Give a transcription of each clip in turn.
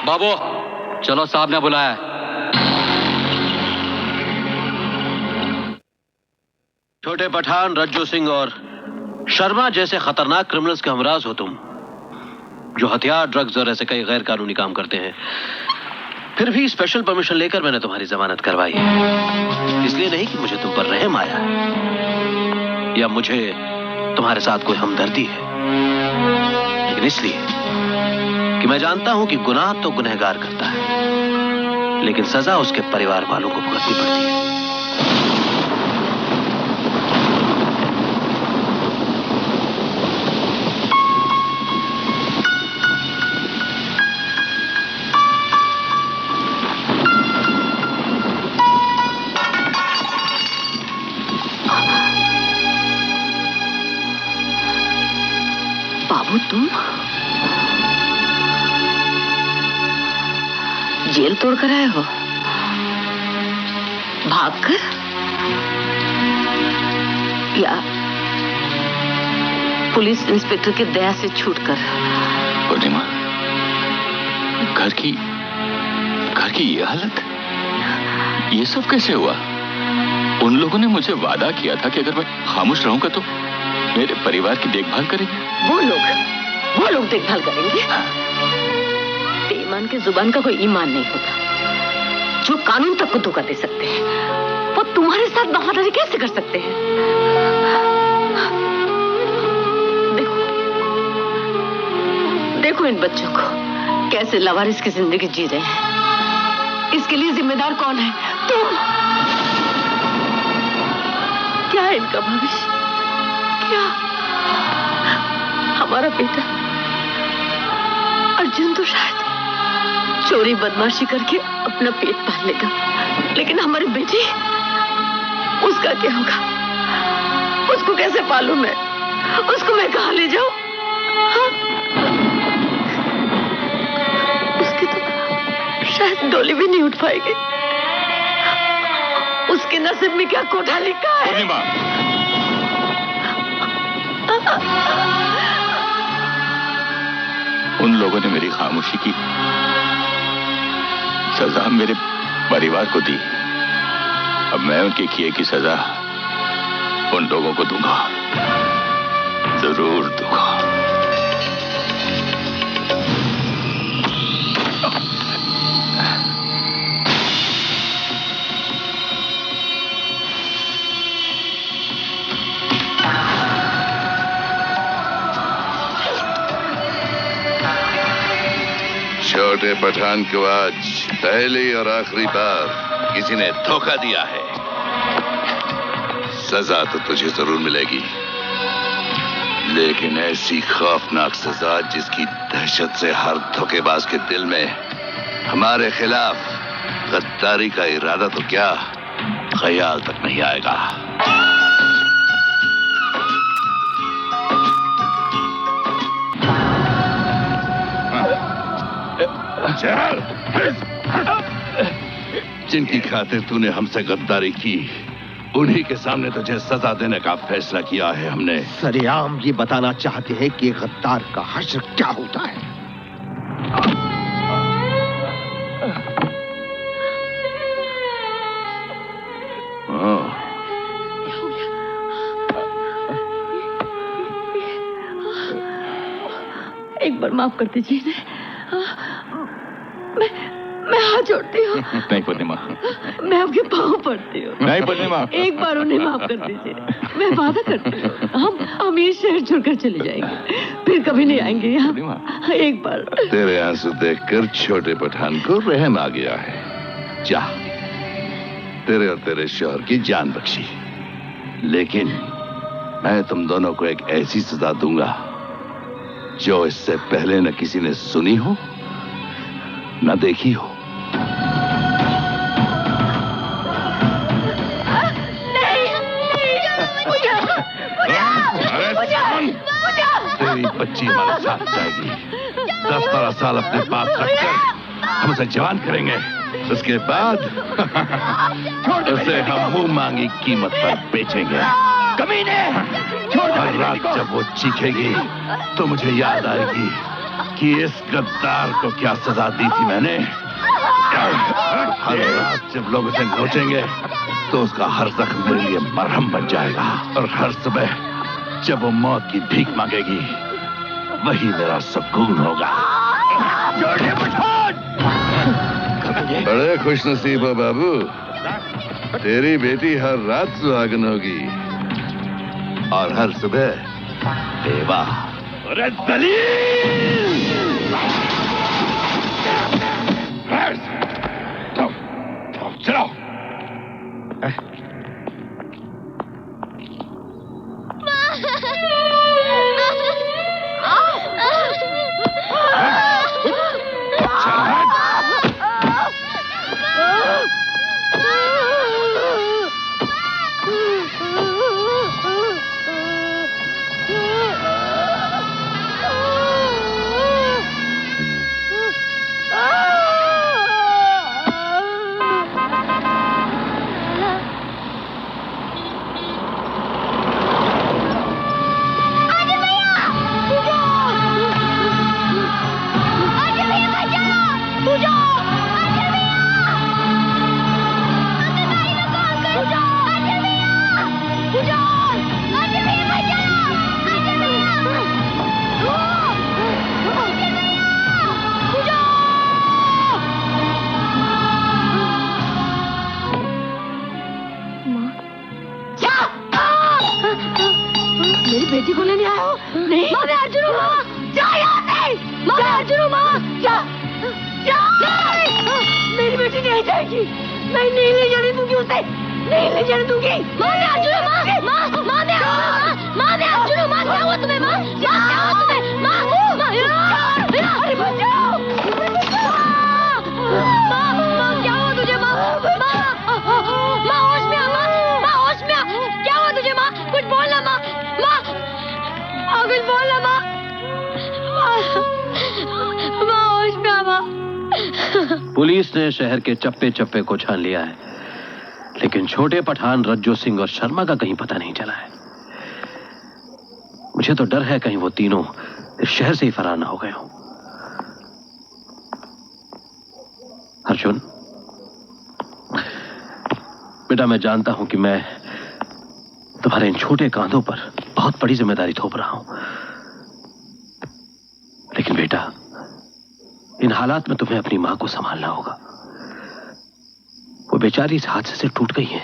बाबू चलो, साहब ने बुलाया है। छोटे पठान, रज्जू सिंह और शर्मा जैसे खतरनाक क्रिमिनल्स के हमराज हो तुम, जो हथियार, ड्रग्स और ऐसे कई गैर कानूनी काम करते हैं। फिर भी स्पेशल परमिशन लेकर मैंने तुम्हारी जमानत करवाई है। इसलिए नहीं कि मुझे तुम पर रहम आया है या मुझे तुम्हारे साथ कोई हमदर्दी है, लेकिन इसलिए कि मैं जानता हूं कि गुनाह तो गुनहगार करता है, लेकिन सजा उसके परिवार वालों को भुगतनी पड़ती है। बाबू, तुम जेल तोड़कर आए हो? भागकर या पुलिस इंस्पेक्टर की दया से छूटकर? पूर्णिमा, घर की ये हालत, ये सब कैसे हुआ? उन लोगों ने मुझे वादा किया था कि अगर मैं खामोश रहूंगा तो मेरे परिवार की देखभाल करेंगे। वो लोग देखभाल करेंगे? बेईमान के जुबान का कोई ईमान नहीं होता। जो कानून तक को धोखा दे सकते हैं, वो तुम्हारे साथ वफादारी कैसे कर सकते हैं? देखो इन बच्चों को कैसे लावारिस की जिंदगी जी रहे हैं। इसके लिए जिम्मेदार कौन है? तुम। क्या है इनका भविष्य? क्या हमारा बेटा अर्जुन तो शायद चोरी बदमाशी करके अपना पेट पाल लेगा, लेकिन हमारी बेटी, उसका क्या होगा? उसको कैसे पालूं मैं? उसको मैं कहां ले जाऊं? हाँ? उसकी तो शायद डोली भी नहीं उठ पाएगी। उसके नसीब में क्या कोठा लिखा है? पूर्णिमा, उन लोगों ने मेरी खामोशी की सजा मेरे परिवार को दी। अब मैं उनके किए की सजा उन लोगों को दूंगा, जरूर दूंगा। छोटे पठान को आज पहली और आखिरी बार किसी ने धोखा दिया है। सजा तो तुझे जरूर मिलेगी, लेकिन ऐसी खौफनाक सजा जिसकी दहशत से हर धोखेबाज के दिल में हमारे खिलाफ गद्दारी का इरादा तो क्या ख्याल तक नहीं आएगा। चल, जिनकी खातिर तूने हमसे गद्दारी की, उन्हीं के सामने तुझे सजा देने का फैसला किया है हमने। सरेआम ये बताना चाहते हैं कि गद्दार का हश्र क्या होता है। एक बार माफ कर दीजिए। मैं हाथ जोड़ती हूँ। नहीं पूर्णिमा, मैं आपके पाँव पड़ती हूँ। नहीं पूर्णिमा, एक बार उन्हें माफ कर दीजिए। मैं वादा करती हूँ हम अमीर शहर छोड़कर चले जाएंगे, फिर कभी नहीं आएंगे यहाँ। एक बार। तेरे आंसू देखकर छोटे पठान को रहम आ गया है। जा, तेरे और तेरे शौहर की जान बख्शी, लेकिन मैं तुम दोनों को एक ऐसी सजा दूंगा जो इससे पहले न किसी ने सुनी हो न देखी हो। तेरी बच्ची हमारे साथ जाएगी। 10-12 साल अपने पास रखकर हम उसे जवान करेंगे। उसके बाद उसे हम मुंह मांगी कीमत पर बेचेंगे। कमीने! हर रात जब वो चीखेगी तो मुझे याद आएगी कि इस गद्दार को क्या सजा दी थी मैंने। हर रात जब लोग उसे नोचेंगे तो उसका हर जख्म मेरे लिए मरहम बन जाएगा, और हर सुबह जब वो मौत की भीख मांगेगी वही मेरा सुकून होगा। बड़े खुश नसीब हो बाबू, तेरी बेटी हर रात सुहागन होगी और हर सुबह बेवा। अरे दलील! चलो। मेरी बेटी को लेने आया हो? नहीं। माँ मैं अर्जुन हूँ। माँ जा यहाँ से। माँ मैं अर्जुन हूँ। माँ जा जा। मेरी बेटी नहीं जाएगी। मैं नहीं ले जाने दूंगी उसे, नहीं ले जाने दूंगी। माँ मैं अर्जुन हूँ। माँ माँ माँ मैं माँ मैं अर्जुन हूँ। माँ क्या हुआ तुम्हें? माँ क्या हुआ तुम्हें? माँ अरे बचाओ। माँ माँ क्या हुआ तुझे? माँ माँ होश में आ। माँ होश में आ। क्या हुआ तुझे? माँ कुछ बोलना। माँ माँ कुछ बोलना। माँ माँ होश में आ। माँ पुलिस ने शहर के चप्पे चप्पे को छान लिया है, लेकिन छोटे पठान रज्जो सिंह और शर्मा का कहीं पता नहीं चला है। मुझे तो डर है कहीं वो तीनों इस शहर से ही फरार ना हो गए हों। अर्जुन बेटा, मैं जानता हूं कि मैं तुम्हारे इन छोटे कांधों पर बहुत बड़ी जिम्मेदारी थोप रहा हूं, लेकिन बेटा इन हालात में तुम्हें अपनी मां को संभालना होगा। वो बेचारी इस हादसे से टूट गई है।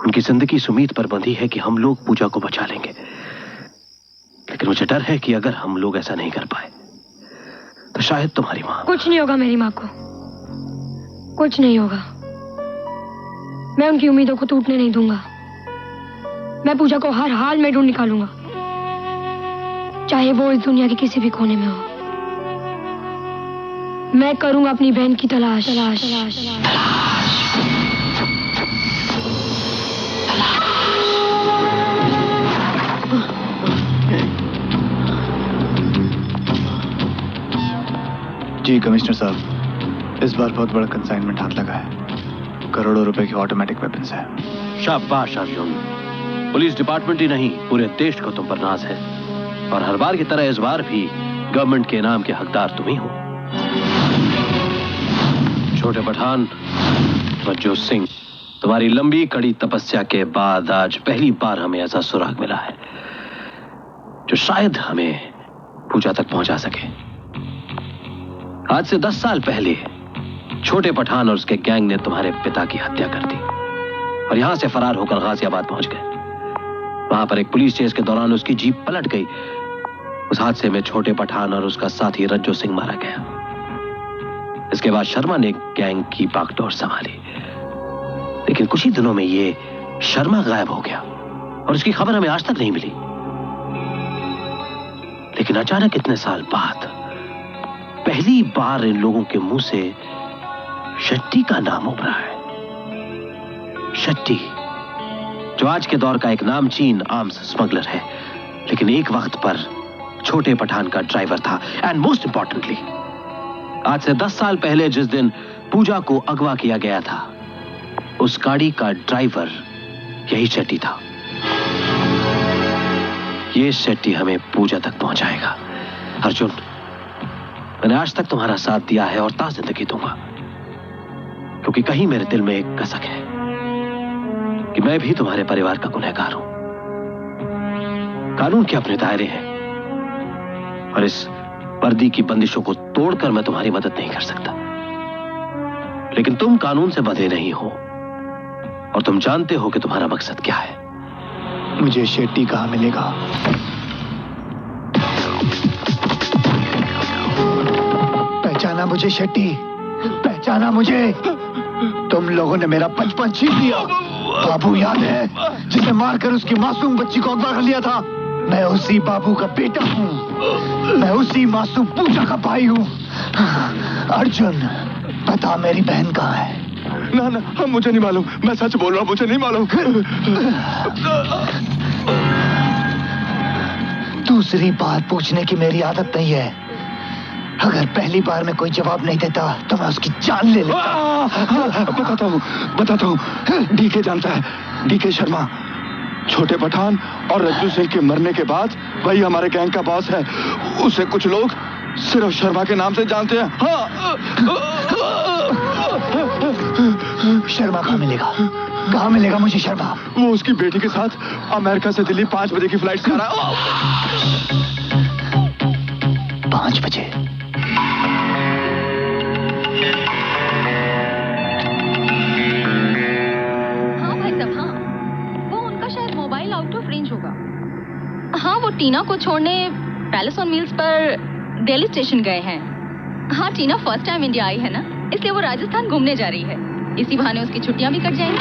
उनकी जिंदगी इस उम्मीद पर बंधी है कि हम लोग पूजा को बचा लेंगे, लेकिन मुझे डर है कि अगर हम लोग ऐसा नहीं कर पाए तो शायद तुम्हारी मां। कुछ नहीं होगा मेरी मां को, कुछ नहीं होगा। मैं उनकी उम्मीदों को टूटने नहीं दूंगा। मैं पूजा को हर हाल में ढूंढ निकालूंगा, चाहे वो इस दुनिया के किसी भी कोने में हो। मैं करूंगा अपनी बहन की तलाश। जी कमिश्नर साहब, इस बार बहुत बड़ा कंसाइनमेंट हाथ लगा है। करोड़ों रुपए की ऑटोमेटिक वेपन्स है। शाबाश अर्जुन, पुलिस डिपार्टमेंट ही नहीं पूरे देश को तुम पर नाज है, और हर बार की तरह इस बार भी गवर्नमेंट के इनाम के हकदार तुम ही हो। छोटे पठान रज्जो सिंह, तुम्हारी लंबी कड़ी तपस्या के बाद आज पहली बार हमें ऐसा सुराग मिला है जो शायद हमें पूजा तक पहुंचा सके। आज से 10 साल पहले छोटे पठान और उसके गैंग ने तुम्हारे पिता की हत्या कर दी और यहां से फरार होकर गाजियाबाद पहुंच गए। वहां पर एक पुलिस चेस के दौरान उसकी जीप पलट गई। उस हादसे में छोटे पठान और उसका साथी रज्जो सिंह मारा गया। इसके बाद शर्मा ने गैंग की बागडोर संभाली, लेकिन कुछ ही दिनों में ये शर्मा गायब हो गया और उसकी खबर हमें आज तक नहीं मिली। लेकिन अचानक इतने साल बाद पहली बार इन लोगों के मुंह से शेट्टी का नाम उभरा है। शेट्टी, जो आज के दौर का एक नामचीन आर्म्स स्मगलर है, लेकिन एक वक्त पर छोटे पठान का ड्राइवर था। एंड मोस्ट इंपॉर्टेंटली, आज से 10 साल पहले जिस दिन पूजा को अगवा किया गया था, उस गाड़ी का ड्राइवर यही शेट्टी था। ये शेट्टी हमें पूजा तक पहुंचाएगा। अर्जुन, मैंने आज तक तुम्हारा साथ दिया है और ता जिंदगी दूंगा, क्योंकि कहीं मेरे दिल में एक कसक है कि मैं भी तुम्हारे परिवार का गुनहगार हूं। कानून के अपने दायरे हैं और इस वर्दी की बंदिशों को तोड़कर मैं तुम्हारी मदद नहीं कर सकता, लेकिन तुम कानून से बंधे नहीं हो और तुम जानते हो कि तुम्हारा मकसद क्या है। मुझे शेट्टी कहाँ मिलेगा? पहचाना मुझे शेट्टी? पहचाना मुझे? तुम लोगों ने मेरा बचपन छीन लिया। बाबू याद है, जिसे मारकर उसकी मासूम बच्ची को अगवा कर लिया था? मैं उसी बाबू का बेटा हूँ। मैं उसी मासूम पूजा का भाई हूँ। अर्जुन, बता मेरी बहन कहाँ है? ना ना, मुझे नहीं मालूम। मैं सच बोल रहा हूँ, मुझे नहीं मालूम। दूसरी बार पूछने की मेरी आदत नहीं है। अगर पहली बार में कोई जवाब नहीं देता तो मैं उसकी जान ले लेता। बताता हूँ। डीके जानता है, डीके शर्मा। छोटे पठान और रज्जू सिंह के मरने के बाद वही हमारे गैंग का बॉस है। उसे कुछ लोग सिर्फ शर्मा के नाम से जानते हैं। शर्मा कहाँ मिलेगा? कहाँ मिलेगा मुझे शर्मा? वो उसकी बेटी के साथ अमेरिका से दिल्ली 5 बजे की फ्लाइट से आ रहा है। 5 बजे? हाँ भाई साहब, हाँ वो उनका शायद मोबाइल आउट ऑफ रेंज होगा। हाँ, वो टीना को छोड़ने पैलेस ऑन व्हील्स पर दिल्ली स्टेशन गए हैं। हाँ, टीना फर्स्ट टाइम इंडिया आई है ना, इसलिए वो राजस्थान घूमने जा रही है। इसी बहाने उसकी छुट्टियां भी कट जाएंगी।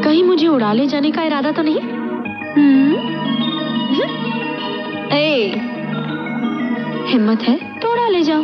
कहीं मुझे उड़ा ले जाने का इरादा तो नहीं? ए, हिम्मत है तो उड़ा ले जाओ।